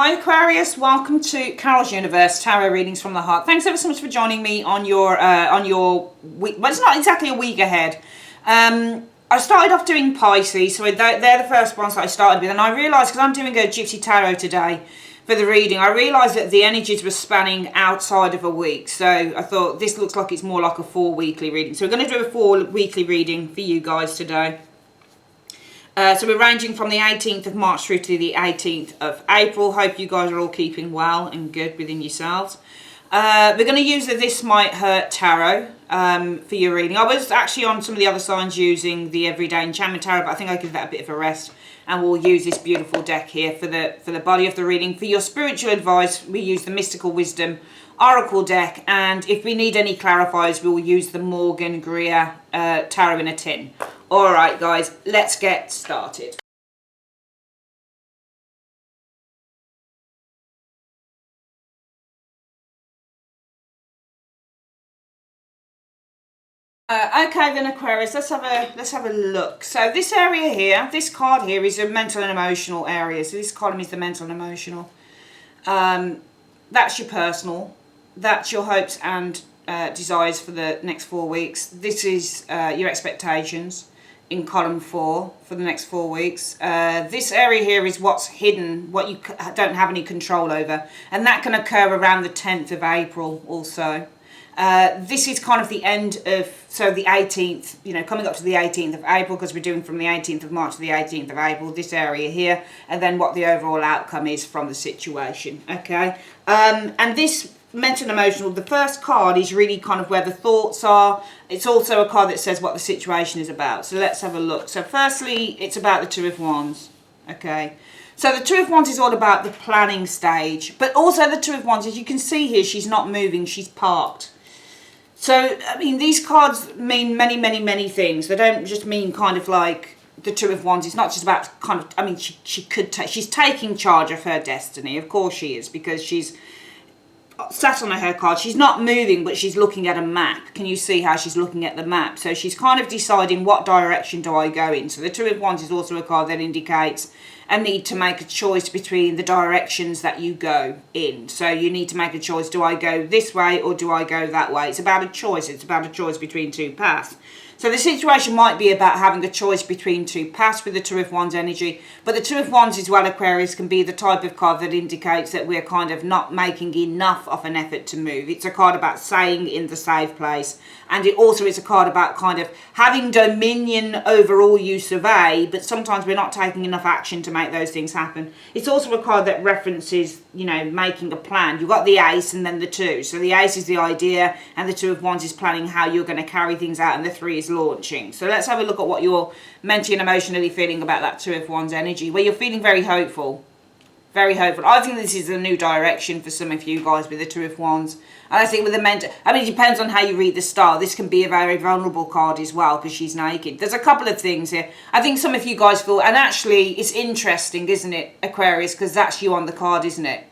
Hi Aquarius, welcome to Carol's Universe Tarot Readings from the Heart. Thanks ever so much for joining me on your week. Well, it's not exactly a week ahead. I started off doing Pisces, so they're the first ones that I started with, and I realised, because I'm doing a Gypsy Tarot today for the reading, I realised that the energies were spanning outside of a week. So I thought this looks like it's more like a 4 weekly reading. So we're going to do a 4 weekly reading for you guys today. So we're ranging from the 18th of March through to the 18th of April. Hope you guys are all keeping well and good within yourselves. We're going to use the This Might Hurt Tarot for your reading. I was actually on some of the other signs using the Everyday Enchantment Tarot, but I think I'll give that a bit of a rest. And we'll use this beautiful deck here for the body of the reading. For your spiritual advice, we use the Mystical Wisdom Oracle deck. And if we need any clarifiers, we'll use the Morgan Greer Tarot in a Tin. Alright guys, let's get started. Okay then Aquarius, let's have a look. So this area here, this card here is a mental and emotional area. So this column is the mental and emotional. That's your personal. That's your hopes and desires for the next 4 weeks. This is your expectations in column 4 for the next 4 weeks. This area here is what's hidden, what you don't have any control over, and that can occur around the 10th of April also. This is kind of the end of, so the 18th, you know, coming up to the 18th of April, because we're doing from the 18th of March to the 18th of April, this area here, and then what the overall outcome is from the situation, okay? And this mental and emotional, the first card is really kind of where the thoughts are. It's also a card that says what the situation is about. So let's have a look. So firstly, it's about the Two of Wands, okay? So the Two of Wands is all about the planning stage, but also the Two of Wands, as you can see here, she's not moving, she's parked. So, I mean, these cards mean many, many, many things. They don't just mean kind of like the Two of Wands. It's not just about kind of, I mean, she could take, she's taking charge of her destiny. Of course she is, because she's sat on her card. She's not moving, but she's looking at a map. Can you see how she's looking at the map? So she's kind of deciding, what direction do I go in? So the Two of Wands is also a card that indicates a need to make a choice between the directions that you go in. So you need to make a choice. Do I go this way or do I go that way? It's about a choice. It's about a choice between two paths. So the situation might be about having a choice between two paths with the Two of Wands energy. But the Two of Wands as well, Aquarius, can be the type of card that indicates that we're kind of not making enough of an effort to move. It's a card about staying in the safe place. And it also is a card about kind of having dominion over all you survey, but sometimes we're not taking enough action to make those things happen. It's also a card that references, you know, making a plan. You've got the Ace and then the Two. So the Ace is the idea, and the Two of Wands is planning how you're going to carry things out, and the Three is launching. So let's have a look at what you're mentally and emotionally feeling about that Two of Wands energy, where you're feeling very hopeful. Very hopeful. I think this is a new direction for some of you guys with the Two of Wands. And I think with the mental, I mean, it depends on how you read the star. This can be a very vulnerable card as well, because she's naked. There's a couple of things here. I think some of you guys feel, and actually it's interesting, isn't it, Aquarius, because that's you on the card, isn't it?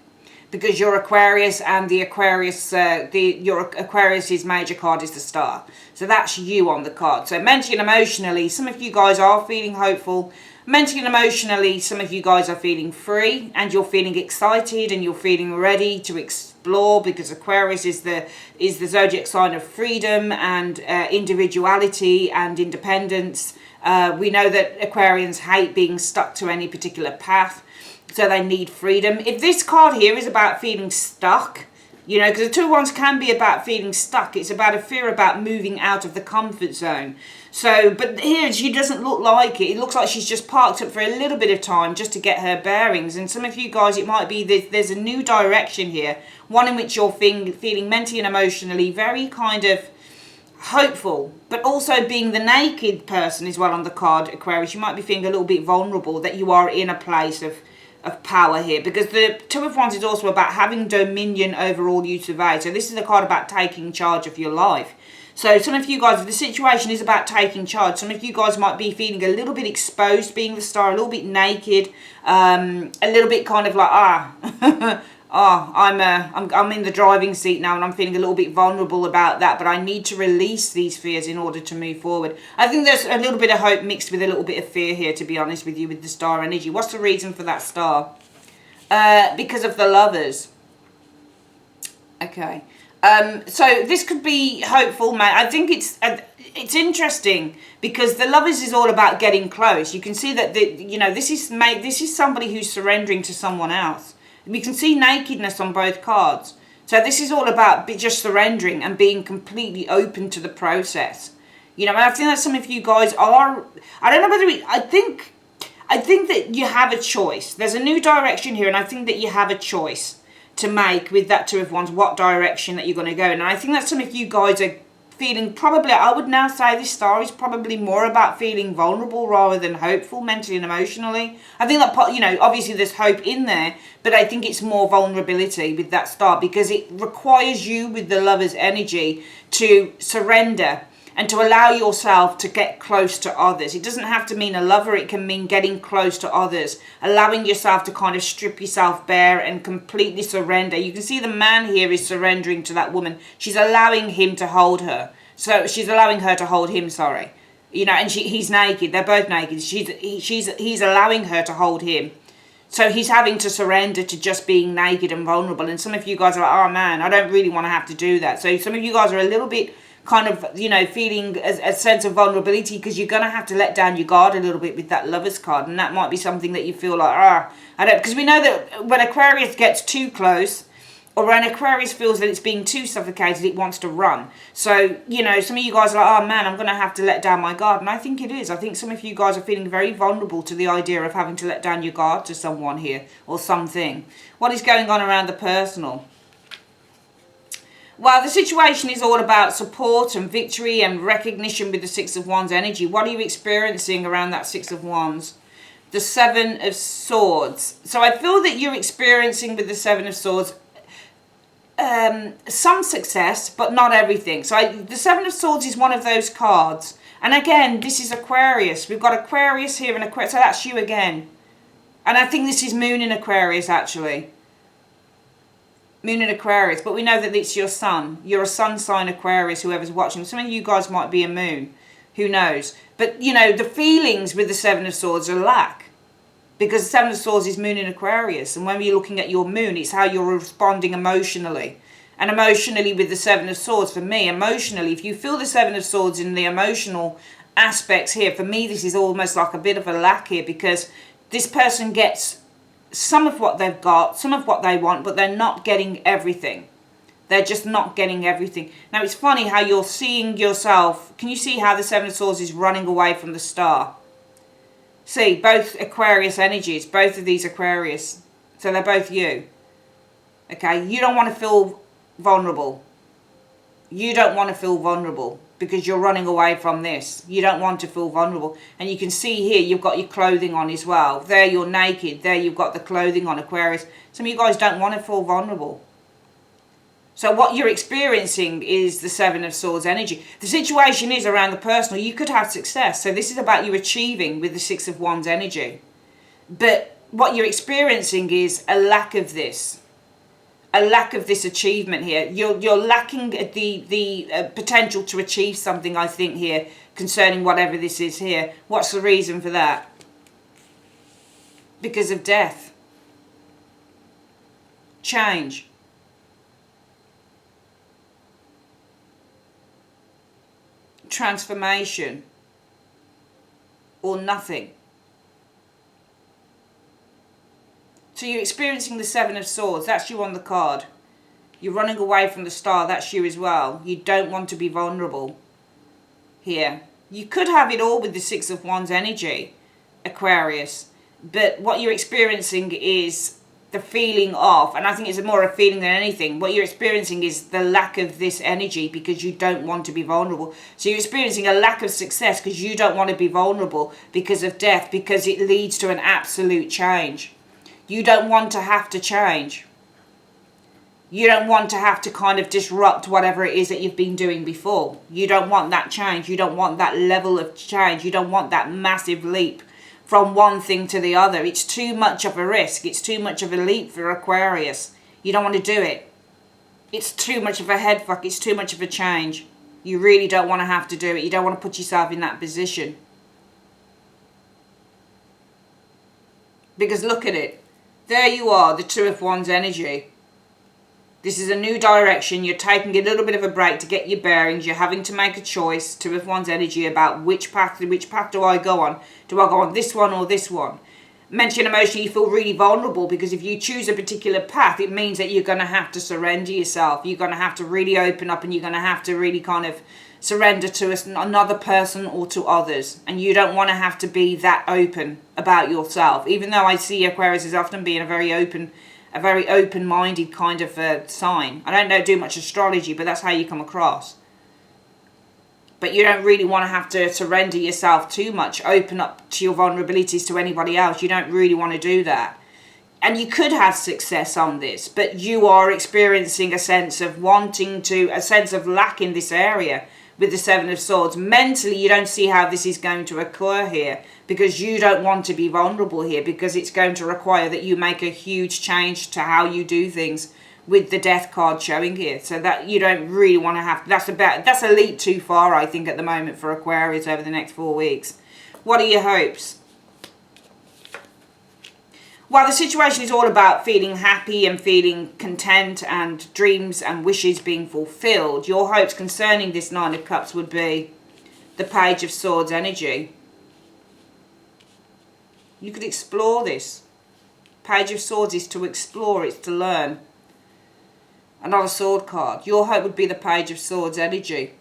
Because you're Aquarius, and the Aquarius, your Aquarius's major card is the star. So that's you on the card. So mentally and emotionally, some of you guys are feeling hopeful. Mentally and emotionally, some of you guys are feeling free, and you're feeling excited, and you're feeling ready to explore, because Aquarius is the zodiac sign of freedom and individuality and independence. We know that Aquarians hate being stuck to any particular path, so they need freedom. If this card here is about feeling stuck, you know, because the Two of Wands can be about feeling stuck. It's about a fear about moving out of the comfort zone. So, but here she doesn't look like it. It looks like she's just parked up for a little bit of time just to get her bearings. And some of you guys, it might be there's a new direction here. One in which you're feeling mentally and emotionally very kind of hopeful, but also being the naked person as well on the card, Aquarius. You might be feeling a little bit vulnerable, that you are in a place of power here, because the Two of Wands is also about having dominion over all you survey. So this is a card about taking charge of your life. So some of you guys, the situation is about taking charge. Some of you guys might be feeling a little bit exposed, being the star, a little bit naked, a little bit kind of like, I'm in the driving seat now, and I'm feeling a little bit vulnerable about that, but I need to release these fears in order to move forward. I think there's a little bit of hope mixed with a little bit of fear here, to be honest with you, with the star energy. What's the reason for that star? because of the Lovers. Okay. So this could be hopeful, mate. I think it's interesting because the Lovers is all about getting close. You can see that this is somebody who's surrendering to someone else. We can see nakedness on both cards. So this is all about just surrendering and being completely open to the process. And I think that some of you guys are. I don't know whether I think that you have a choice. There's a new direction here, and I think that you have a choice to make with that Two of Wands, what direction that you're going to go in. And I think that some of you guys are feeling, probably, I would now say this star is probably more about feeling vulnerable rather than hopeful mentally and emotionally. I think that, obviously there's hope in there, but I think it's more vulnerability with that star because it requires you with the Lover's energy to surrender and to allow yourself to get close to others. It doesn't have to mean a lover, it can mean getting close to others, allowing yourself to kind of strip yourself bare and completely surrender. You can see the man here is surrendering to that woman. She's allowing him to hold her. So she's allowing her to hold him, sorry. And he's naked, they're both naked. He's allowing her to hold him. So he's having to surrender to just being naked and vulnerable. And some of you guys are like, oh man, I don't really want to have to do that. So some of you guys are a little bit kind of, feeling a sense of vulnerability because you're going to have to let down your guard a little bit with that Lovers card. And that might be something that you feel like, I don't, because we know that when Aquarius gets too close or when Aquarius feels that it's being too suffocated, it wants to run. So, some of you guys are like, oh man, I'm going to have to let down my guard. And I think it is. I think some of you guys are feeling very vulnerable to the idea of having to let down your guard to someone here or something. What is going on around the personal? Well, the situation is all about support and victory and recognition with the Six of Wands energy. What are you experiencing around that Six of Wands? The Seven of Swords. So I feel that you're experiencing with the Seven of Swords some success, but not everything. So the Seven of Swords is one of those cards. And again, this is Aquarius. We've got Aquarius here and Aquarius. So that's you again. And I think this is Moon in Aquarius, actually. Moon in Aquarius, but we know that it's your sun. You're a sun sign Aquarius, whoever's watching. Some of you guys might be a moon. Who knows? But, the feelings with the Seven of Swords are lack. Because the Seven of Swords is Moon in Aquarius. And when you're looking at your moon, it's how you're responding emotionally. And emotionally with the Seven of Swords, for me, emotionally, if you feel the Seven of Swords in the emotional aspects here, for me, this is almost like a bit of a lack here. Because this person gets some of what they've got, some of what they want, but they're not getting everything. They're just not getting everything. Now, it's funny how you're seeing yourself. Can you see how the Seven of Swords is running away from the star? See, both Aquarius energies, both of these Aquarius. So they're both you. Okay, you don't want to feel vulnerable. You don't want to feel vulnerable because you're running away from this. You don't want to feel vulnerable. And you can see here, you've got your clothing on as well. There you're naked. There you've got the clothing on, Aquarius. Some of you guys don't want to feel vulnerable. So what you're experiencing is the Seven of Swords energy. The situation is around the personal. You could have success. So this is about you achieving with the Six of Wands energy. But what you're experiencing is a lack of this. A lack of this achievement here. You're lacking the potential to achieve something, I think, here, concerning whatever this is here. What's the reason for that? Because of death. Change. Transformation. Or nothing. So you're experiencing the Seven of Swords. That's you on the card. You're running away from the star. That's you as well. You don't want to be vulnerable here. You could have it all with the Six of Wands energy, Aquarius. But what you're experiencing is the feeling of, and I think it's more a feeling than anything, what you're experiencing is the lack of this energy because you don't want to be vulnerable. So you're experiencing a lack of success because you don't want to be vulnerable because of death, because it leads to an absolute change. You don't want to have to change. You don't want to have to kind of disrupt whatever it is that you've been doing before. You don't want that change. You don't want that level of change. You don't want that massive leap from one thing to the other. It's too much of a risk. It's too much of a leap for Aquarius. You don't want to do it. It's too much of a head fuck. It's too much of a change. You really don't want to have to do it. You don't want to put yourself in that position. Because look at it. There you are, the Two of Wands energy. This is a new direction. You're taking a little bit of a break to get your bearings. You're having to make a choice, Two of Wands energy, about which path do I go on? Do I go on this one or this one? Mentally and emotionally, you feel really vulnerable, because if you choose a particular path, it means that you're going to have to surrender yourself. You're going to have to really open up, and you're going to have to really kind of surrender to another person or to others. And you don't want to have to be that open about yourself. Even though I see Aquarius as often being a very open-minded kind of sign. I don't do much astrology, but that's how you come across. But you don't really want to have to surrender yourself too much, open up to your vulnerabilities to anybody else. You don't really want to do that. And you could have success on this, but you are experiencing a sense of a sense of lack in this area with the Seven of Swords. Mentally, you don't see how this is going to occur here, because you don't want to be vulnerable here, because it's going to require that you make a huge change to how you do things, with the Death card showing here. So that you don't really want to have, that's a leap too far, I think, at the moment for Aquarius over the next 4 weeks. What are your hopes? Well, the situation is all about feeling happy and feeling content and dreams and wishes being fulfilled. Your hopes concerning this Nine of Cups would be the Page of Swords energy. You could explore this. Page of Swords is to explore, it's to learn. Another sword card. Your hope would be the Page of Swords energy.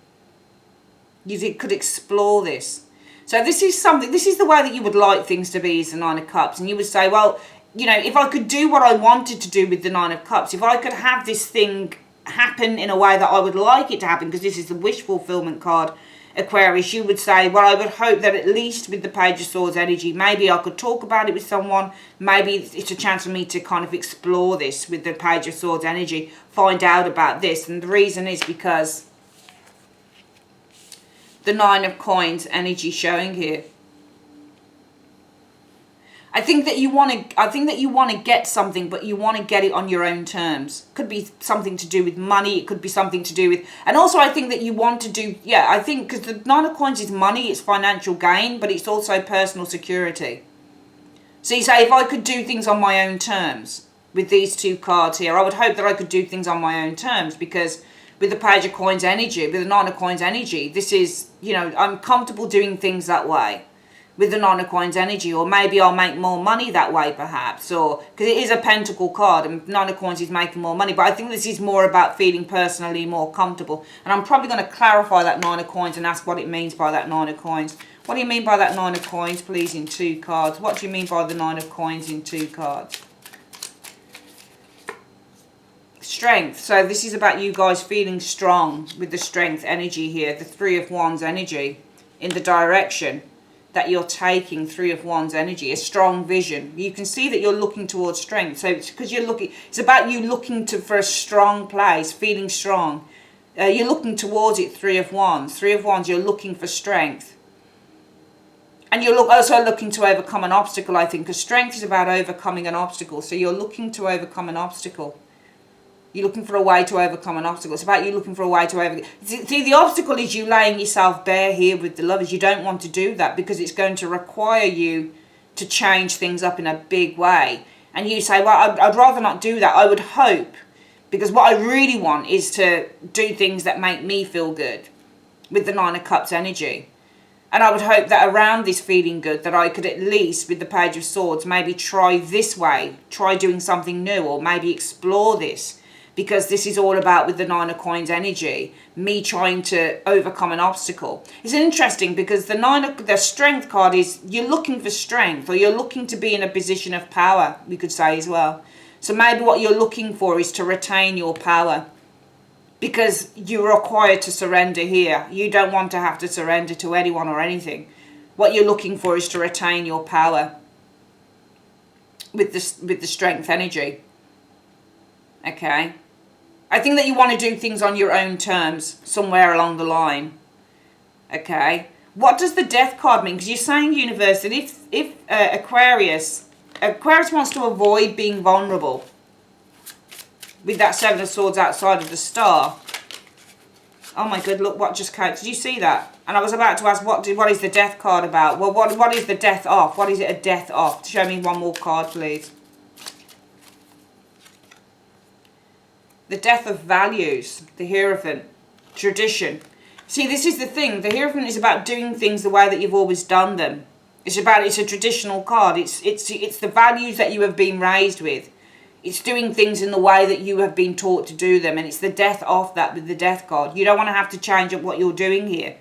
You could explore this. So this is the way that you would like things to be, is the Nine of Cups. And you would say, well, you know, if I could do what I wanted to do with the Nine of Cups, if I could have this thing happen in a way that I would like it to happen, because this is the wish fulfillment card, Aquarius, you would say, well, I would hope that at least with the Page of Swords energy, maybe I could talk about it with someone. Maybe it's a chance for me to kind of explore this with the Page of Swords energy, find out about this. And the reason is because the Nine of Coins energy showing here. I think that you want to get something, but you want to get it on your own terms. Could be something to do with money. It could be something to do with, and also I think that you want to do, I think, because the Nine of Coins is money, it's financial gain, but it's also personal security. So you say, if I could do things on my own terms with these two cards here, I would hope that I could do things on my own terms, because with the Page of Coins energy, with the Nine of Coins energy, this is, you know, I'm comfortable doing things that way. With the Nine of Coins energy, or maybe I'll make more money that way, perhaps, or because it is a Pentacle card and Nine of Coins is making more money. But I think this is more about feeling personally more comfortable. And I'm probably going to clarify that Nine of Coins and ask what it means by that Nine of Coins. What do you mean by that Nine of Coins, please, in 2 cards? What do you mean by the Nine of Coins in 2 cards? Strength. So this is about you guys feeling strong with the Strength energy here, the Three of Wands energy, in the direction that you're taking. Three of Wands energy, a strong vision. You can see that you're looking towards strength. So it's because it's about you looking for a strong place, feeling strong. You're looking towards it, Three of Wands. Three of Wands, you're looking for strength. And you're also looking to overcome an obstacle, I think, because strength is about overcoming an obstacle. So you're looking to overcome an obstacle. You're looking for a way to overcome an obstacle. It's about you looking for a way to overcome. See, the obstacle is you laying yourself bare here with the Lovers. You don't want to do that, because it's going to require you to change things up in a big way. And you say, well, I'd rather not do that. I would hope, because what I really want is to do things that make me feel good with the Nine of Cups energy. And I would hope that around this feeling good, that I could at least, with the Page of Swords, maybe try this way, try doing something new, or maybe explore this. Because this is all about, with the Nine of Coins energy, me trying to overcome an obstacle. It's interesting because the Strength card is, you're looking for strength, or you're looking to be in a position of power, we could say as well. So maybe what you're looking for is to retain your power, because you're required to surrender here. You don't want to have to surrender to anyone or anything. What you're looking for is to retain your power with the Strength energy. Okay. I think that you want to do things on your own terms somewhere along the line. Okay. What does the Death card mean? Because you're saying, universe, that if Aquarius wants to avoid being vulnerable with that Seven of Swords outside of the Star. Oh my God, look what just came. Did you see that? And I was about to ask, what is the Death card about? Well, what is the Death off? What is it a death off? Show me one more card, please. The death of values, the Hierophant. Tradition. See, this is the thing. The Hierophant is about doing things the way that you've always done them. It's a traditional card. It's the values that you have been raised with. It's doing things in the way that you have been taught to do them. And it's the death of that with the death card. You don't want to have to change up what you're doing here.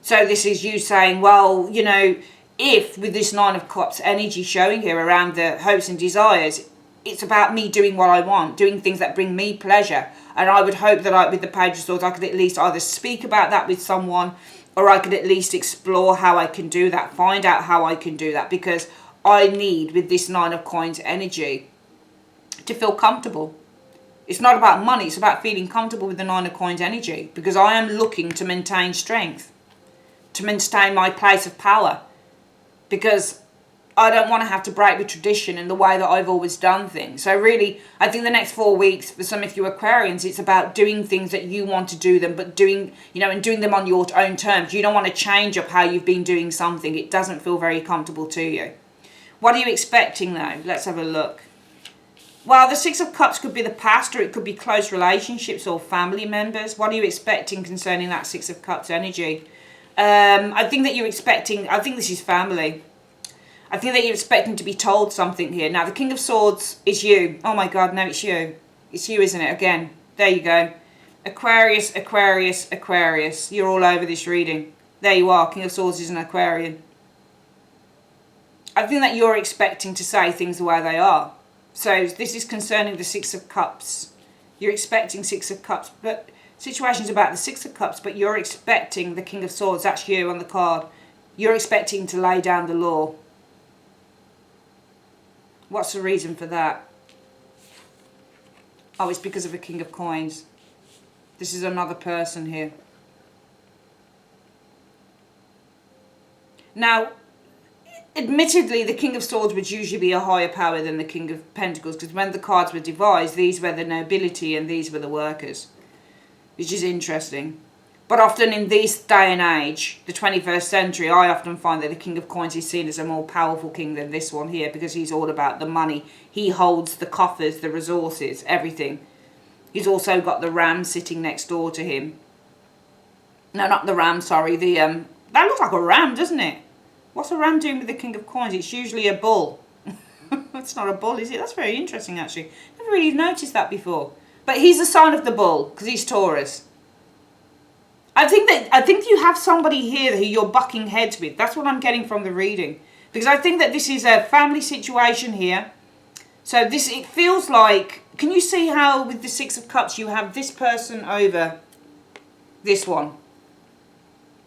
So this is you saying, well, you know, if with this Nine of Cups energy showing here around the hopes and desires, it's about me doing what I want, doing things that bring me pleasure. And I would hope that with the Page of Swords, I could at least either speak about that with someone, or I could at least explore how I can do that, find out how I can do that, because I need, with this Nine of Coins energy, to feel comfortable. It's not about money, it's about feeling comfortable with the Nine of Coins energy, because I am looking to maintain strength, to maintain my place of power, because I don't want to have to break with tradition in the way that I've always done things. So really, I think the next 4 weeks, for some of you Aquarians, it's about doing things that you want to do them, but doing, you know, and doing them on your own terms. You don't want to change up how you've been doing something. It doesn't feel very comfortable to you. What are you expecting though? Let's have a look. Well, the Six of Cups could be the past, or it could be close relationships or family members. What are you expecting concerning that Six of Cups energy? I think that you're expecting, I think this is family. I think that you're expecting to be told something here. Now, the King of Swords is you. Oh my God, no, it's you. It's you, isn't it? Again, there you go. Aquarius, Aquarius, Aquarius. You're all over this reading. There you are. King of Swords is an Aquarian. I think that you're expecting to say things the way they are. So this is concerning the Six of Cups. You're expecting Six of Cups, but situations about the Six of Cups, but you're expecting the King of Swords. That's you on the card. You're expecting to lay down the law. What's the reason for that? Oh, it's because of the King of Coins. This is another person here. Now, admittedly, the King of Swords would usually be a higher power than the King of Pentacles, because when the cards were devised, these were the nobility and these were the workers, which is interesting. But often in this day and age, the 21st century, I often find that the King of Coins is seen as a more powerful king than this one here, because he's all about the money. He holds the coffers, the resources, everything. He's also got the ram sitting next door to him. No, not the ram, sorry. That looks like a ram, doesn't it? What's a ram doing with the King of Coins? It's usually a bull. It's not a bull, is it? That's very interesting, actually. Never really noticed that before. But he's the sign of the bull, because he's Taurus. I think you have somebody here who you're bucking heads with. That's what I'm getting from the reading. Because I think that this is a family situation here. So it feels like, can you see how with the Six of Cups you have this person over this one?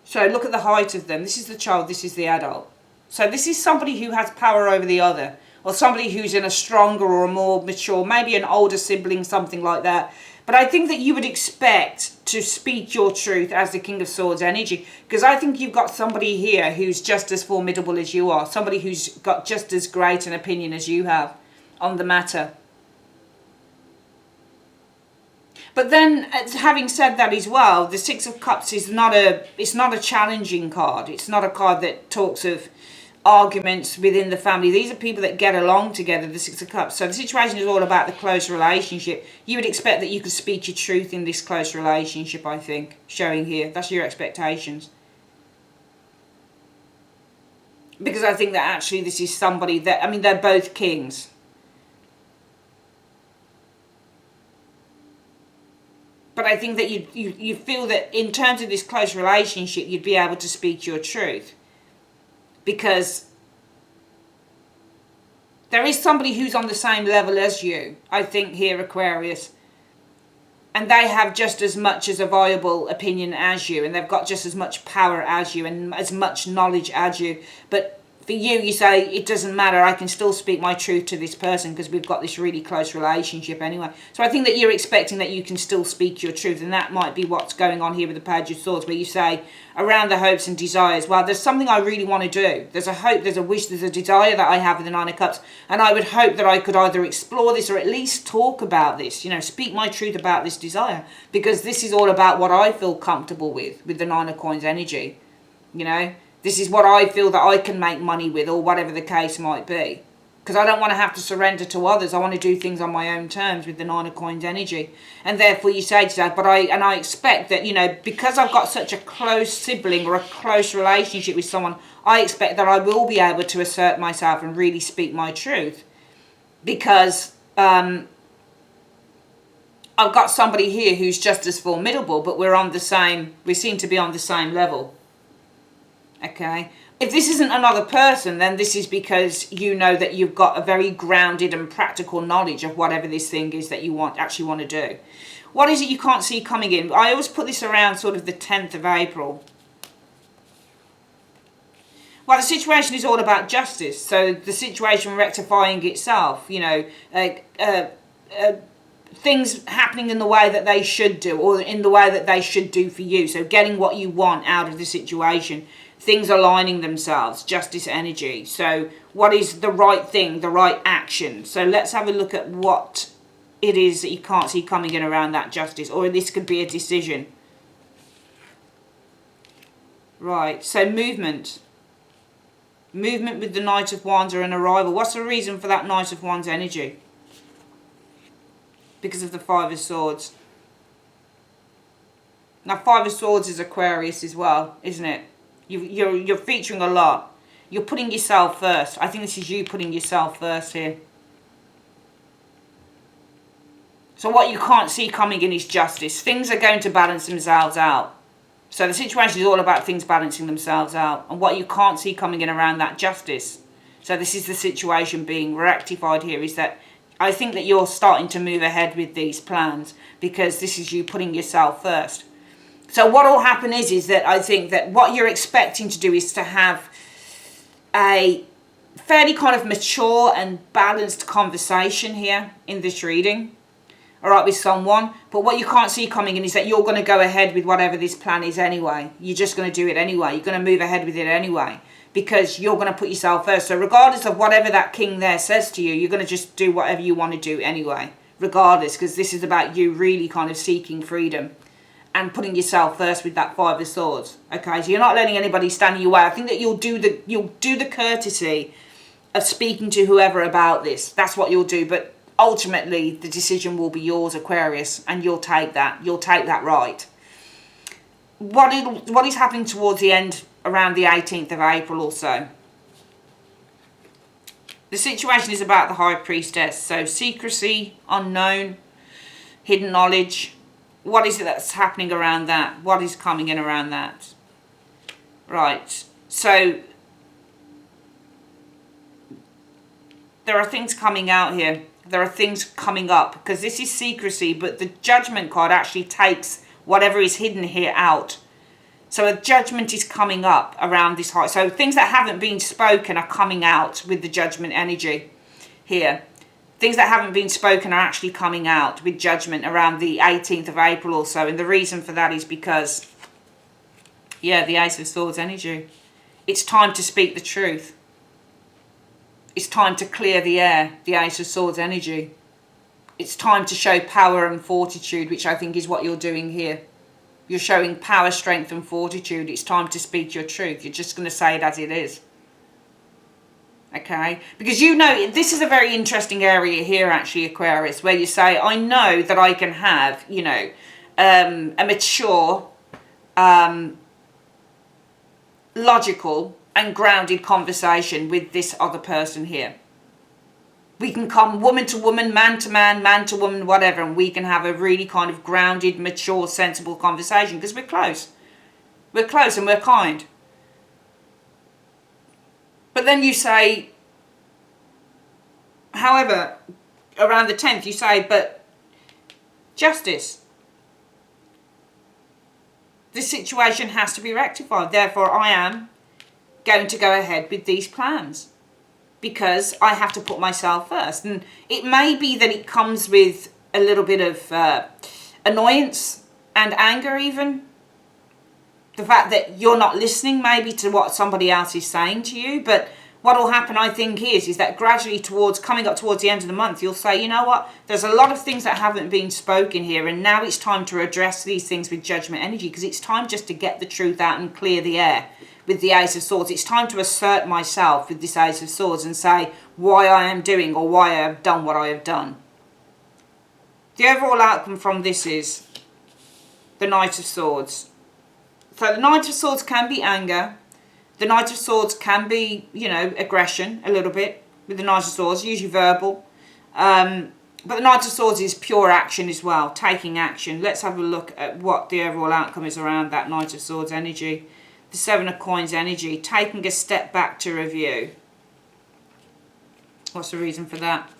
So look at the height of them. This is the child, this is the adult. So this is somebody who has power over the other. Or somebody who's in a stronger or a more mature, maybe an older sibling, something like that. But I think that you would expect to speak your truth as the King of Swords energy. Because I think you've got somebody here who's just as formidable as you are. Somebody who's got just as great an opinion as you have on the matter. But then, having said that as well, the Six of Cups is not a challenging card. It's not a card that talks of arguments within the family. These are people that get along together, the Six of Cups. So the situation is all about the close relationship. You would expect that you could speak your truth in this close relationship, I think, showing here. That's your expectations. Because I think that actually this is somebody that, I mean, they're both kings. But I think that you feel that in terms of this close relationship, you'd be able to speak your truth. Because there is somebody who's on the same level as you, I think here, Aquarius. And they have just as much as a viable opinion as you. And they've got just as much power as you and as much knowledge as you. But for you say, it doesn't matter, I can still speak my truth to this person because we've got this really close relationship anyway. So I think that you're expecting that you can still speak your truth, and that might be what's going on here with the Page of Swords, where you say, around the hopes and desires, well, there's something I really want to do. There's a hope, there's a wish, there's a desire that I have with the Nine of Cups, and I would hope that I could either explore this or at least talk about this, you know, speak my truth about this desire, because this is all about what I feel comfortable with the Nine of Coins energy, you know. This is what I feel that I can make money with, or whatever the case might be. because I don't want to have to surrender to others. I want to do things on my own terms with the Nine of Coins energy. And therefore you say to that, but I expect that, you know, because I've got such a close sibling or a close relationship with someone, I expect that I will be able to assert myself and really speak my truth. Because I've got somebody here who's just as formidable, but we seem to be on the same level. Okay? If this isn't another person, then this is because you know that you've got a very grounded and practical knowledge of whatever this thing is that you actually want to do. What is it you can't see coming in? I always put this around sort of the 10th of April. Well, the situation is all about justice. So the situation rectifying itself, you know, things happening in the way that they should do, or in the way that they should do for you. So getting what you want out of the situation. Things aligning themselves, justice energy. So what is the right thing, the right action? So let's have a look at what it is that you can't see coming in around that justice. Or this could be a decision. Right, so movement. Movement with the Knight of Wands or an arrival. What's the reason for that Knight of Wands energy? Because of the Five of Swords. Now, Five of Swords is Aquarius as well, isn't it? You're featuring a lot. You're putting yourself first. I think this is you putting yourself first here. So what you can't see coming in is justice. Things are going to balance themselves out. So the situation is all about things balancing themselves out. And what you can't see coming in around that justice. So this is the situation being rectified here, is that I think that you're starting to move ahead with these plans because this is you putting yourself first. So what will happen is that I think that what you're expecting to do is to have a fairly kind of mature and balanced conversation here in this reading, all right, with someone. But what you can't see coming in is that you're going to go ahead with whatever this plan is anyway. You're just going to do it anyway. You're going to move ahead with it anyway because you're going to put yourself first. So regardless of whatever that king there says to you, you're going to just do whatever you want to do anyway, regardless, because this is about you really kind of seeking freedom and putting yourself first with that Five of Swords. Okay, so you're not letting anybody stand in your way. I think that you'll do the courtesy of speaking to whoever about this. That's what you'll do. But ultimately, the decision will be yours, Aquarius, and you'll take that. You'll take that right. What is happening towards the end, around the 18th of April or so? The situation is about the High Priestess. So secrecy, unknown, hidden knowledge. What is it that's happening around that? What is coming in around that? Right. So there are things coming out here. There are things coming up because this is secrecy, but the Judgment card actually takes whatever is hidden here out. So a judgment is coming up around this high. So things that haven't been spoken are coming out with the Judgment energy here. Things that haven't been spoken are actually coming out with Judgment around the 18th of April or so. And the reason for that is because, yeah, the Ace of Swords energy. It's time to speak the truth. It's time to clear the air, the Ace of Swords energy. It's time to show power and fortitude, which I think is what you're doing here. You're showing power, strength and fortitude. It's time to speak your truth. You're just going to say it as it is. Okay? Because you know, this is a very interesting area here actually, Aquarius, where you say, I know that I can have, you know, a mature, logical and grounded conversation with this other person here. We can come woman to woman, man to woman, whatever, and we can have a really kind of grounded, mature, sensible conversation because we're close. We're close and we're kind. But then you say, however, around the 10th, you say, but justice. This situation has to be rectified. Therefore, I am going to go ahead with these plans because I have to put myself first. And it may be that it comes with a little bit of annoyance and anger even. The fact that you're not listening maybe to what somebody else is saying to you. But what will happen, I think, is that gradually coming up towards the end of the month, you'll say, you know what, there's a lot of things that haven't been spoken here. And now it's time to address these things with Judgment energy because it's time just to get the truth out and clear the air. with the Ace of Swords. It's time to assert myself with this Ace of Swords and say why I am doing or why I have done what I have done. The overall outcome from this is the Knight of Swords. So the Knight of Swords can be anger. The Knight of Swords can be, you know, aggression a little bit with the Knight of Swords, usually verbal. But the Knight of Swords is pure action as well, taking action. Let's have a look at what the overall outcome is around that Knight of Swords energy. The Seven of Coins energy, taking a step back to review. What's the reason for that?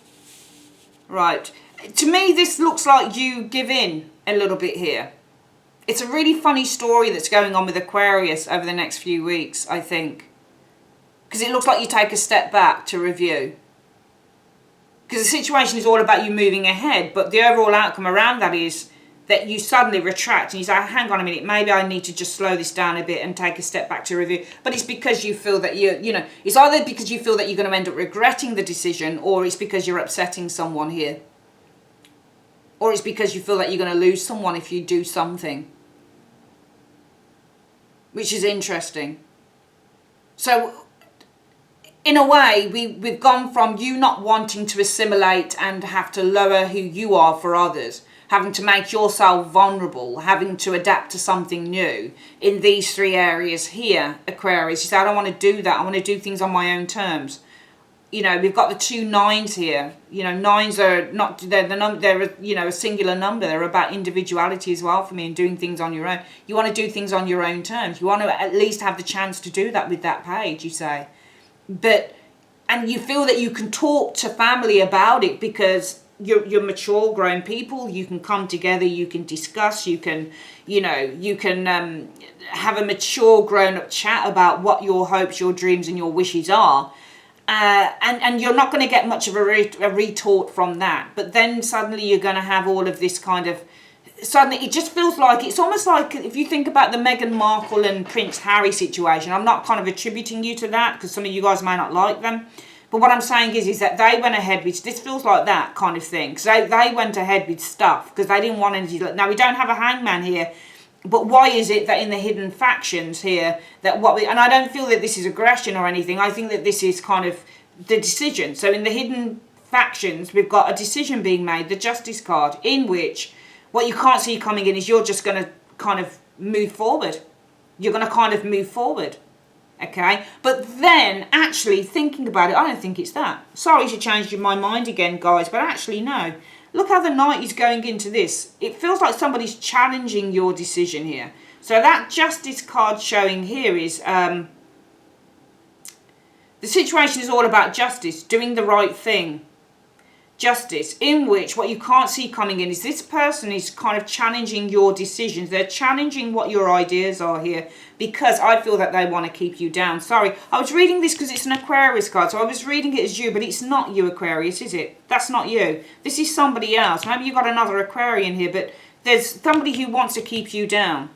Right. To me, this looks like you give in a little bit here. It's a really funny story that's going on with Aquarius over the next few weeks, I think. Because it looks like you take a step back to review. Because the situation is all about you moving ahead, but the overall outcome around that is that you suddenly retract and you say, hang on a minute, maybe I need to just slow this down a bit and take a step back to review. But it's because you feel that you know, it's either because you feel that you're going to end up regretting the decision, or it's because you're upsetting someone here. Or it's because you feel that you're going to lose someone if you do something. Which is interesting. So, in a way, we've gone from you not wanting to assimilate and have to lower who you are for others, having to make yourself vulnerable, having to adapt to something new in these three areas here, Aquarius. You say, I don't want to do that. I want to do things on my own terms. You know, we've got the 2 9s here. You know, 9s are not, they're you know, a singular number. They're about individuality as well for me and doing things on your own. You want to do things on your own terms. You want to at least have the chance to do that with that page, you say. And you feel that you can talk to family about it because you're mature, grown people. You can come together, you can discuss, you can, you know, you can have a mature, grown-up chat about what your hopes, your dreams and your wishes are. And you're not going to get much of a retort from that. But then suddenly you're going to have all of this kind of... Suddenly it just feels like, it's almost like if you think about the Meghan Markle and Prince Harry situation, I'm not kind of attributing you to that because some of you guys may not like them. But what I'm saying is that they went ahead with, this feels like that kind of thing. Because they went ahead with stuff because they didn't want anything. Now we don't have a hangman here. But why is it that in the hidden factions here, that and I don't feel that this is aggression or anything. I think that this is kind of the decision. So in the hidden factions, we've got a decision being made, the Justice card, in which what you can't see coming in is you're just going to kind of move forward. You're going to kind of move forward. Okay? But then, actually, thinking about it, I don't think it's that. Sorry to change my mind again, guys, but actually, no. Look how the Knight is going into this. It feels like somebody's challenging your decision here. So that Justice card showing here is... the situation is all about justice, doing the right thing. Justice, in which what you can't see coming in is this person is kind of challenging your decisions. They're challenging what your ideas are here because I feel that they want to keep you down. Sorry, I was reading this because it's an Aquarius card, so I was reading it as you, but it's not you, Aquarius, is it? That's not you. This is somebody else. Maybe you've got another Aquarian here, but there's somebody who wants to keep you down.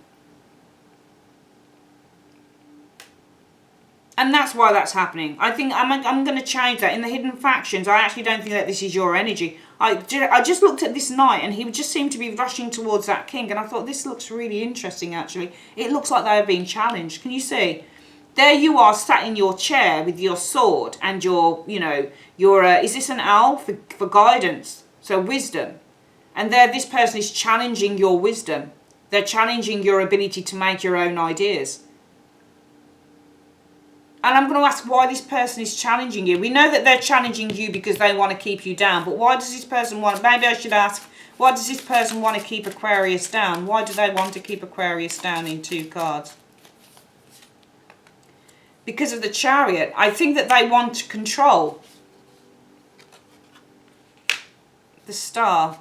And that's why that's happening. I think I'm going to change that. In the hidden factions, I actually don't think that this is your energy. I just looked at this Knight and he would just seem to be rushing towards that King. And I thought, this looks really interesting, actually. It looks like they are being challenged. Can you see? There you are sat in your chair with your sword and your, you know, your, is this an owl? For guidance. So wisdom. And there this person is challenging your wisdom. They're challenging your ability to make your own ideas. And I'm going to ask why this person is challenging you. We know that they're challenging you because they want to keep you down. But why does this person want... Maybe I should ask, why does this person want to keep Aquarius down? Why do they want to keep Aquarius down in 2 cards? Because of the Chariot. I think that they want to control. The Star.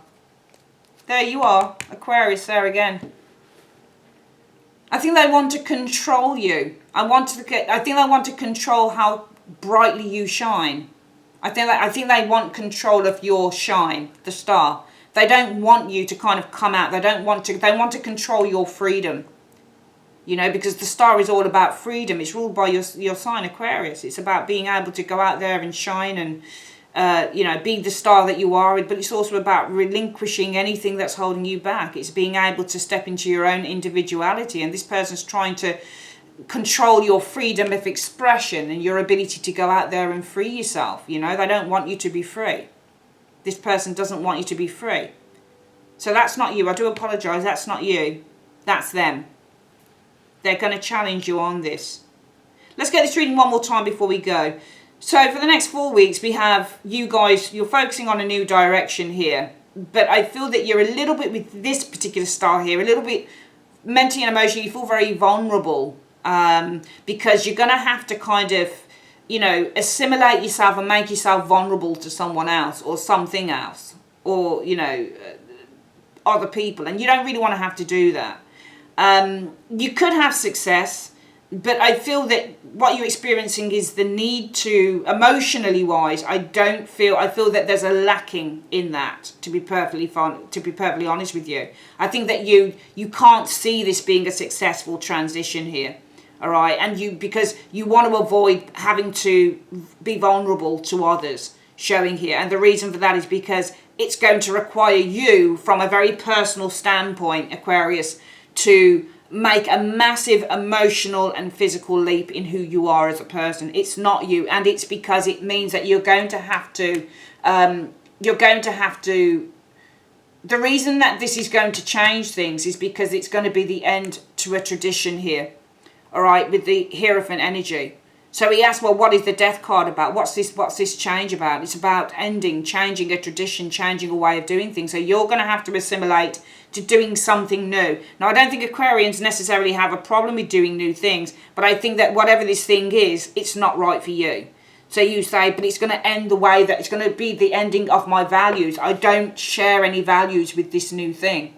There you are. Aquarius there again. I think they want to control you. I think they want to control how brightly you shine. I think they want control of your shine, the Star. They don't want you to kind of come out. They want to control your freedom. You know, because the Star is all about freedom. It's ruled by your sign, Aquarius. It's about being able to go out there and shine and you know, be the star that you are, but it's also about relinquishing anything that's holding you back. It's being able to step into your own individuality, and this person's trying to control your freedom of expression and your ability to go out there and free yourself. You know, they don't want you to be free. This person doesn't want you to be free. So that's not you. I do apologise. That's not you. That's them. They're going to challenge you on this. Let's get this reading one more time before we go. So for the next 4 weeks, we have you guys, you're focusing on a new direction here. But I feel that you're a little bit, with this particular star here, a little bit mentally and emotionally, you feel very vulnerable. Because you're going to have to kind of, you know, assimilate yourself and make yourself vulnerable to someone else or something else. Or, you know, other people. And you don't really want to have to do that. You could have success, but I feel that what you're experiencing is the need to, emotionally wise, I feel that there's a lacking in that, to be perfectly honest with you. I think that you can't see this being a successful transition here. All right, and because you want to avoid having to be vulnerable to others showing here. And the reason for that is because it's going to require you, from a very personal standpoint, Aquarius, to make a massive emotional and physical leap in who you are as a person. It's not you, and it's because it means that you're going to have to, the reason that this is going to change things is because it's going to be the end to a tradition here. All right, with the Hierophant energy. So he asked, well, what is the death card about? What's this change about? It's about ending, changing a tradition, changing a way of doing things. So you're going to have to assimilate to doing something new. Now, I don't think Aquarians necessarily have a problem with doing new things, but I think that whatever this thing is, it's not right for you. So you say, but it's going to end the way that it's going to be the ending of my values. I don't share any values with this new thing.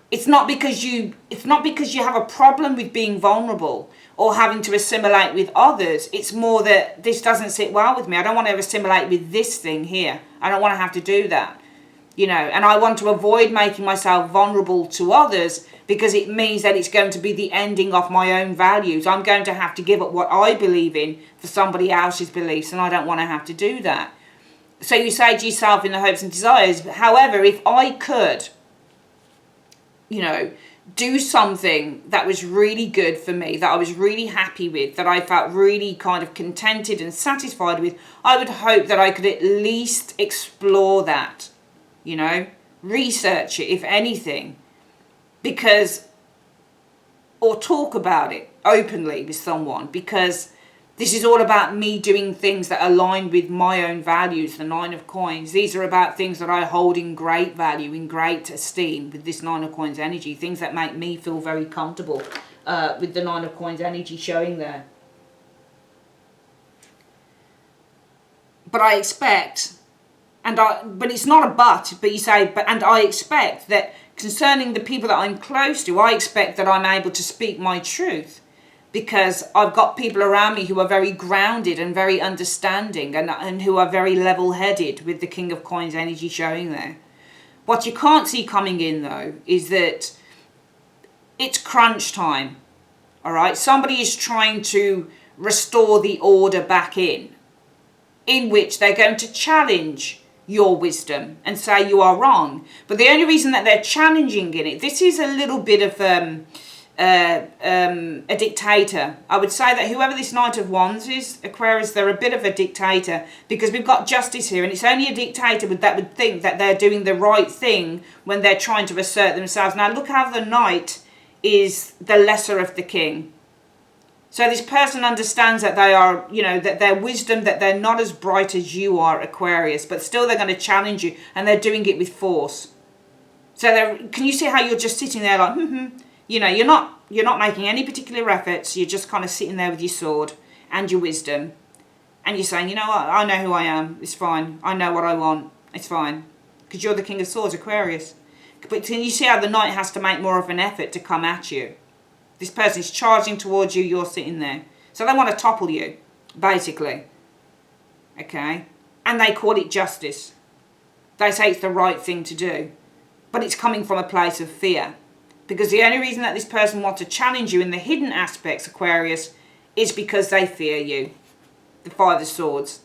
It's not because you have a problem with being vulnerable or having to assimilate with others. It's more that this doesn't sit well with me. I don't want to assimilate with this thing here. I don't want to have to do that. You know, and I want to avoid making myself vulnerable to others because it means that it's going to be the ending of my own values. I'm going to have to give up what I believe in for somebody else's beliefs, and I don't want to have to do that. So you say to yourself in the hopes and desires, however, if I could, you know, do something that was really good for me, that I was really happy with, that I felt really kind of contented and satisfied with, I would hope that I could at least explore that, you know, research it, if anything, because, or talk about it openly with someone, because this is all about me doing things that align with my own values, the Nine of Coins. These are about things that I hold in great value, in great esteem with this Nine of Coins energy. Things that make me feel very comfortable with the Nine of Coins energy showing there. But I expect, but it's not a but you say, and I expect that concerning the people that I'm close to, I expect that I'm able to speak my truth. Because I've got people around me who are very grounded and very understanding and who are very level-headed with the King of Coins energy showing there. What you can't see coming in, though, is that it's crunch time. All right? Somebody is trying to restore the order back in which they're going to challenge your wisdom and say you are wrong. But the only reason that they're challenging in it, this is a little bit of a dictator. I would say that whoever this Knight of Wands is, Aquarius, they're a bit of a dictator, because we've got Justice here, and it's only a dictator that would think that they're doing the right thing when they're trying to assert themselves. Now look how the Knight is the lesser of the King. So this person understands that they are, you know, that their wisdom, that they're not as bright as you are, Aquarius, but still they're going to challenge you, and they're doing it with force. So can you see how you're just sitting there like, you know, you're not making any particular efforts. You're just kind of sitting there with your sword and your wisdom. And you're saying, you know what, I know who I am. It's fine. I know what I want. It's fine. Because you're the King of Swords, Aquarius. But can you see how the Knight has to make more of an effort to come at you? This person's charging towards you. You're sitting there. So they want to topple you, basically. Okay? And they call it justice. They say it's the right thing to do. But it's coming from a place of fear. Because the only reason that this person wants to challenge you in the hidden aspects, Aquarius, is because they fear you. The Five of Swords.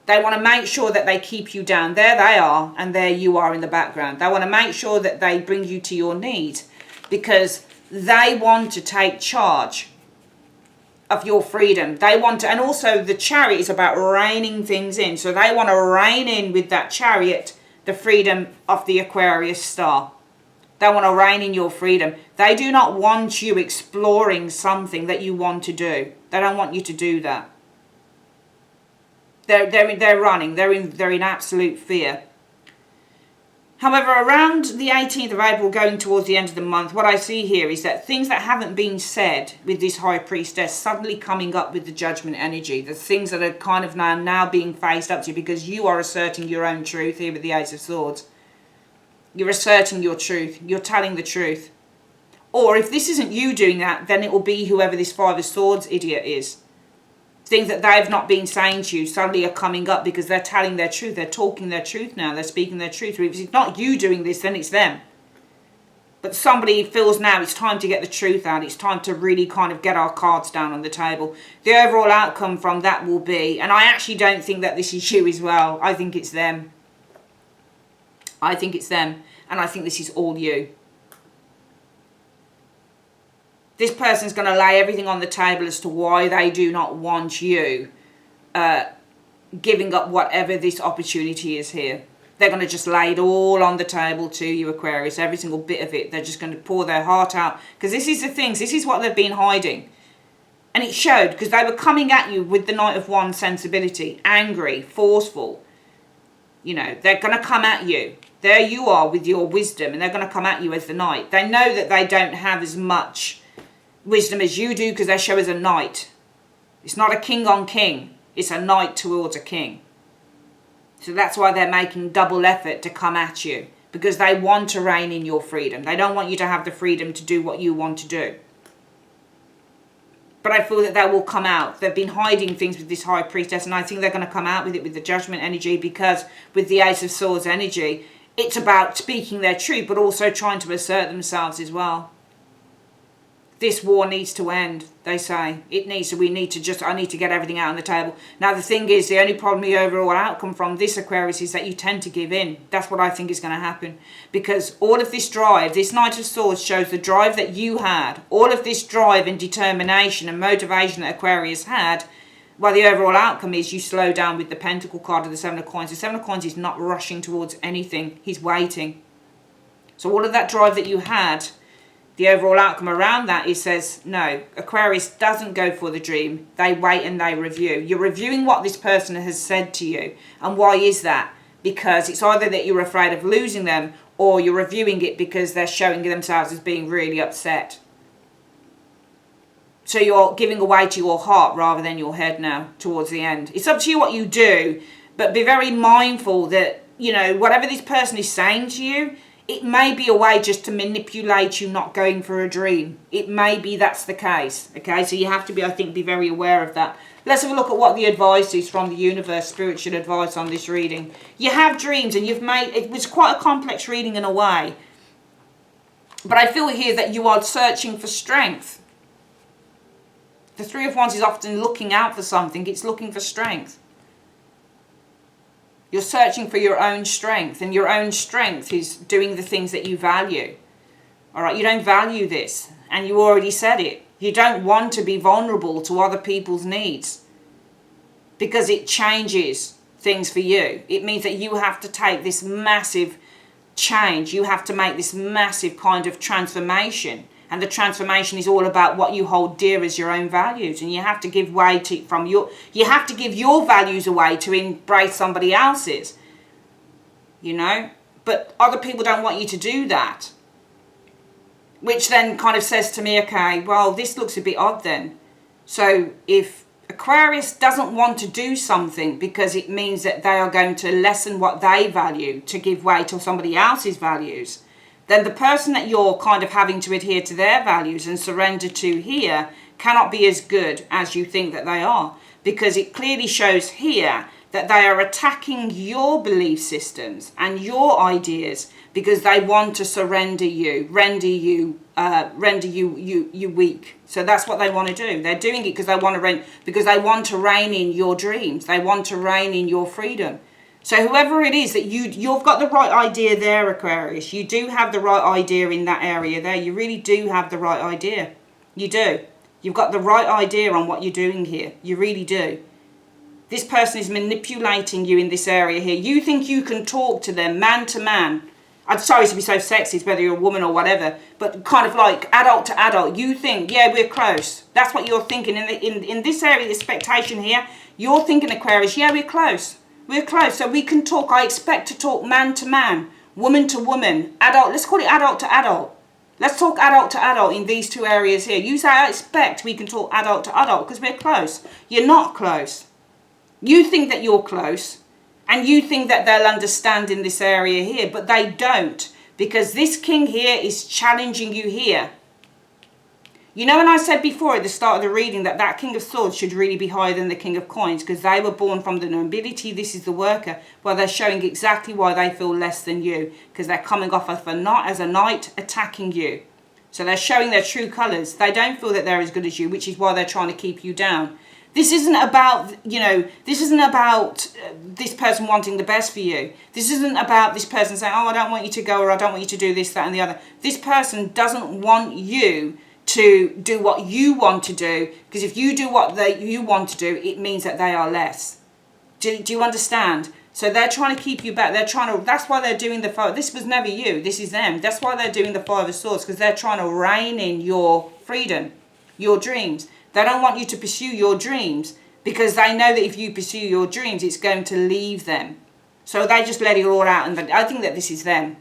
They want to make sure that they keep you down. There they are, and there you are in the background. They want to make sure that they bring you to your knees, because they want to take charge. of your freedom. They want to, and also the Chariot is about reining things in. So they want to rein in with that Chariot the freedom of the Aquarius star. They want to rein in your freedom. They do not want you exploring something that you want to do. They don't want you to do that. They're running. They're in absolute fear. However, around the 18th of April, going towards the end of the month, what I see here is that things that haven't been said with this High Priestess suddenly coming up with the Judgment energy. The things that are kind of now being faced up to you because you are asserting your own truth here with the Ace of Swords. You're asserting your truth. You're telling the truth. Or if this isn't you doing that, then it will be whoever this Five of Swords idiot is. Things that they've not been saying to you suddenly are coming up because they're telling their truth. They're talking their truth now. They're speaking their truth. If it's not you doing this, then it's them. But somebody feels now it's time to get the truth out. It's time to really kind of get our cards down on the table. The overall outcome from that will be, and I actually don't think that this is you as well. I think it's them. I think it's them. And I think this is all you. This person's going to lay everything on the table as to why they do not want you giving up whatever this opportunity is here. They're going to just lay it all on the table to you, Aquarius, every single bit of it. They're just going to pour their heart out. Because this is the things, this is what they've been hiding. And it showed because they were coming at you with the Knight of Wands sensibility, angry, forceful. You know, they're going to come at you. There you are with your wisdom, and they're going to come at you as the Knight. They know that they don't have as much wisdom as you do because they show as a knight. It's not a king on king. It's a knight towards a king. So that's why they're making double effort to come at you. Because they want to rein in your freedom. They don't want you to have the freedom to do what you want to do. But I feel that they will come out. They've been hiding things with this High Priestess. And I think they're going to come out with it with the Judgment energy. Because with the Ace of Swords energy, it's about speaking their truth. But also trying to assert themselves as well. This war needs to end, they say. It needs to, I need to get everything out on the table. Now the thing is, the only problem, the overall outcome from this Aquarius is that you tend to give in. That's what I think is going to happen. Because all of this drive, this Knight of Swords shows the drive that you had. All of this drive and determination and motivation that Aquarius had. Well, the overall outcome is you slow down with the Pentacle card of the Seven of Coins. The Seven of Coins is not rushing towards anything. He's waiting. So all of that drive that you had, the overall outcome around that, it says, no, Aquarius doesn't go for the dream. They wait and they review. You're reviewing what this person has said to you. And why is that? Because it's either that you're afraid of losing them, or you're reviewing it because they're showing themselves as being really upset. So you're giving away to your heart rather than your head now towards the end. It's up to you what you do, but be very mindful that, you know, whatever this person is saying to you, it may be a way just to manipulate you not going for a dream. It may be that's the case. Okay, so you have to be, I think, be very aware of that. Let's have a look at what the advice is from the universe, spiritual advice on this reading. You have dreams and you've made, it was quite a complex reading in a way. But I feel here that you are searching for strength. The Three of Wands is often looking out for something. It's looking for strength. You're searching for your own strength, and your own strength is doing the things that you value. All right, you don't value this, and you already said it. You don't want to be vulnerable to other people's needs because it changes things for you. It means that you have to take this massive change. You have to make this massive kind of transformation. And the transformation is all about what you hold dear as your own values. And you have to give way to, you have to give your values away to embrace somebody else's. You know? But other people don't want you to do that. Which then kind of says to me, okay, well, this looks a bit odd then. So if Aquarius doesn't want to do something because it means that they are going to lessen what they value to give way to somebody else's values, then the person that you're kind of having to adhere to their values and surrender to here cannot be as good as you think that they are. Because it clearly shows here that they are attacking your belief systems and your ideas because they want to surrender you, render you weak. So that's what they want to do. They're doing it because they want to rein in your dreams. They want to rein in your freedom. So whoever it is that you've got the right idea there, Aquarius. You do have the right idea in that area there. You really do have the right idea. You do. You've got the right idea on what you're doing here. You really do. This person is manipulating you in this area here. You think you can talk to them man to man. I'm sorry to be so sexist, whether you're a woman or whatever, but kind of like adult to adult. You think, yeah, we're close. That's what you're thinking. In this area, the expectation here, you're thinking, Aquarius, yeah, we're close. We're close, so we can talk. I expect to talk man to man, woman to woman, adult. Let's call it adult to adult. Let's talk adult to adult in these two areas here. You say, I expect we can talk adult to adult because we're close. You're not close. You think that you're close. And you think that they'll understand in this area here, but they don't, because this king here is challenging you here. You know, when I said before at the start of the reading that that king of swords should really be higher than the king of coins, because they were born from the nobility, this is the worker. Well, they're showing exactly why they feel less than you, because they're coming off as a knight attacking you. So they're showing their true colours. They don't feel that they're as good as you, which is why they're trying to keep you down. This isn't about, you know, this isn't about this person wanting the best for you. This isn't about this person saying, oh, I don't want you to go, or I don't want you to do this, that and the other. This person doesn't want you to do what you want to do, because if you do what you want to do, it means that they are less. Do you understand? So they're trying to keep you back. They're trying to, that's why they're doing the five. This was never you, this is them. That's why they're doing the Five of Swords, because they're trying to rein in your freedom, your dreams. They don't want you to pursue your dreams because they know that if you pursue your dreams, it's going to leave them. So they just let it all out. And I think that this is them.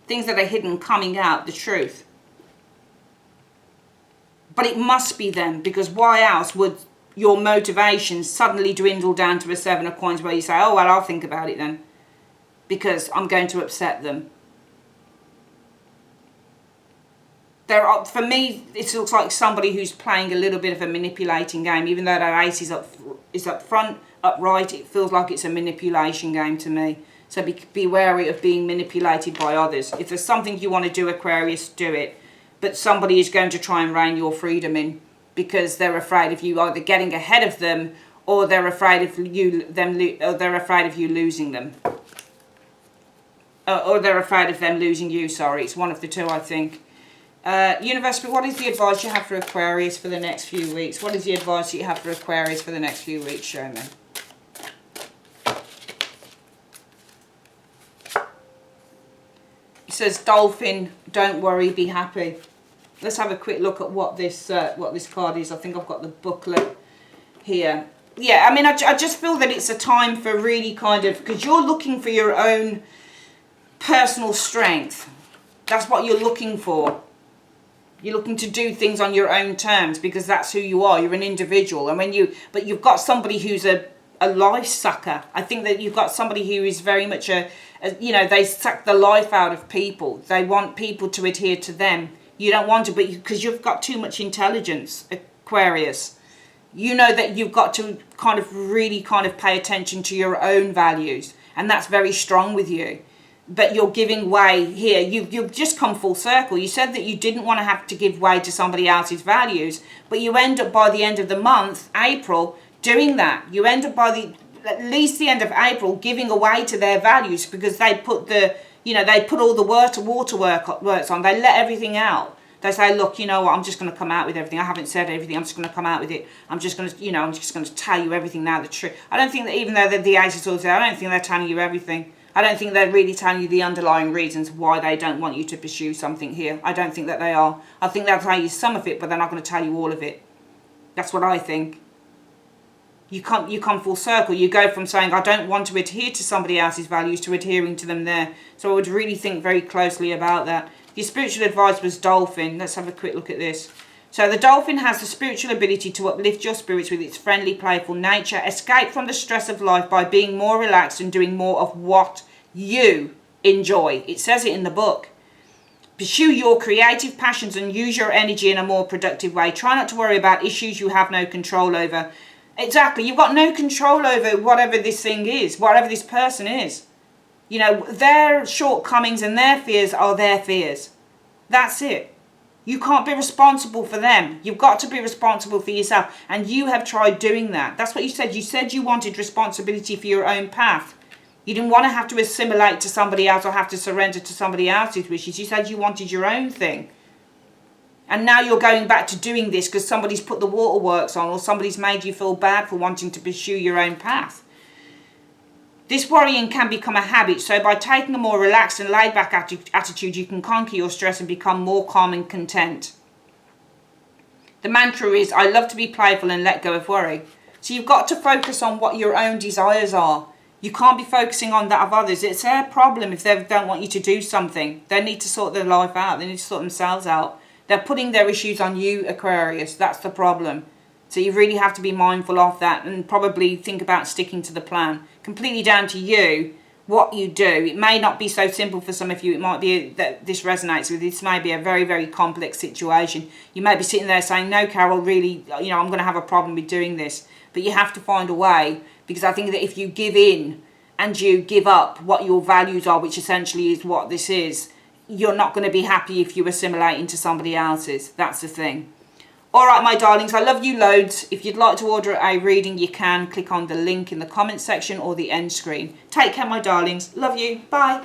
Things that are hidden coming out, the truth. But it must be them, because why else would your motivations suddenly dwindle down to a Seven of Coins where you say, oh, well, I'll think about it then, because I'm going to upset them. For me, it looks like somebody who's playing a little bit of a manipulating game. Even though that ace is up front, upright, it feels like it's a manipulation game to me. So be wary of being manipulated by others. If there's something you want to do, Aquarius, do it. But somebody is going to try and rein your freedom in, because they're afraid of you either getting ahead of them, or they're afraid of you losing them. Or they're afraid of them losing you. Sorry, it's one of the two, I think. Universe, what is the advice you have for Aquarius for the next few weeks? What is the advice you have for Aquarius for the next few weeks? Show me. It says, Dolphin, don't worry, be happy. Let's have a quick look at what this card is. I think I've got the booklet here. Yeah, I mean, I just feel that it's a time for really kind of, because you're looking for your own personal strength. That's what you're looking for. You're looking to do things on your own terms, because that's who you are. You're an individual. And but you've got somebody who's a life sucker. I think that you've got somebody who is very much you know, they suck the life out of people. They want people to adhere to them. You don't want to, but because you've got too much intelligence, Aquarius. You know that you've got to kind of really kind of pay attention to your own values. And that's very strong with you. But you're giving way here. You've just come full circle. You said that you didn't want to have to give way to somebody else's values, but you end up by the end of the month, April, doing that. You end up by at least the end of April giving away to their values, because they put they put all the waterworks on. They let everything out. They say, look, you know what, I'm just going to come out with everything. I haven't said everything. I'm just going to come out with it. I'm just going to tell you everything now, the truth. I don't think that even though the Ace of Swords there, I don't think they're telling you everything. I don't think they're really telling you the underlying reasons why they don't want you to pursue something here. I don't think that they are. I think they'll tell you some of it, but they're not going to tell you all of it. That's what I think. You come full circle. You go from saying, I don't want to adhere to somebody else's values, to adhering to them there. So I would really think very closely about that. Your spiritual advice was Dolphin. Let's have a quick look at this. So the dolphin has the spiritual ability to uplift your spirits with its friendly, playful nature. Escape from the stress of life by being more relaxed and doing more of what you enjoy. It says it in the book. Pursue your creative passions and use your energy in a more productive way. Try not to worry about issues you have no control over. Exactly. You've got no control over whatever this thing is, whatever this person is. You know, their shortcomings and their fears are their fears. That's it. You can't be responsible for them. You've got to be responsible for yourself. And you have tried doing that. That's what you said. You said you wanted responsibility for your own path. You didn't want to have to assimilate to somebody else or have to surrender to somebody else's wishes. You said you wanted your own thing. And now you're going back to doing this because somebody's put the waterworks on, or somebody's made you feel bad for wanting to pursue your own path. This worrying can become a habit, so by taking a more relaxed and laid-back attitude, you can conquer your stress and become more calm and content. The mantra is, I love to be playful and let go of worry. So you've got to focus on what your own desires are. You can't be focusing on that of others. It's their problem if they don't want you to do something. They need to sort their life out. They need to sort themselves out. They're putting their issues on you, Aquarius. That's the problem. So you really have to be mindful of that and probably think about sticking to the plan. Completely down to you, what you do. It may not be so simple for some of you. It might be that this resonates with you. This may be a very, very complex situation. You may be sitting there saying, no, Carol, really, I'm going to have a problem with doing this. But you have to find a way, because I think that if you give in and you give up what your values are, which essentially is what this is, you're not going to be happy if you assimilate into somebody else's. That's the thing. All right, my darlings, I love you loads. If you'd like to order a reading, you can click on the link in the comment section or the end screen. Take care, my darlings. Love you. Bye.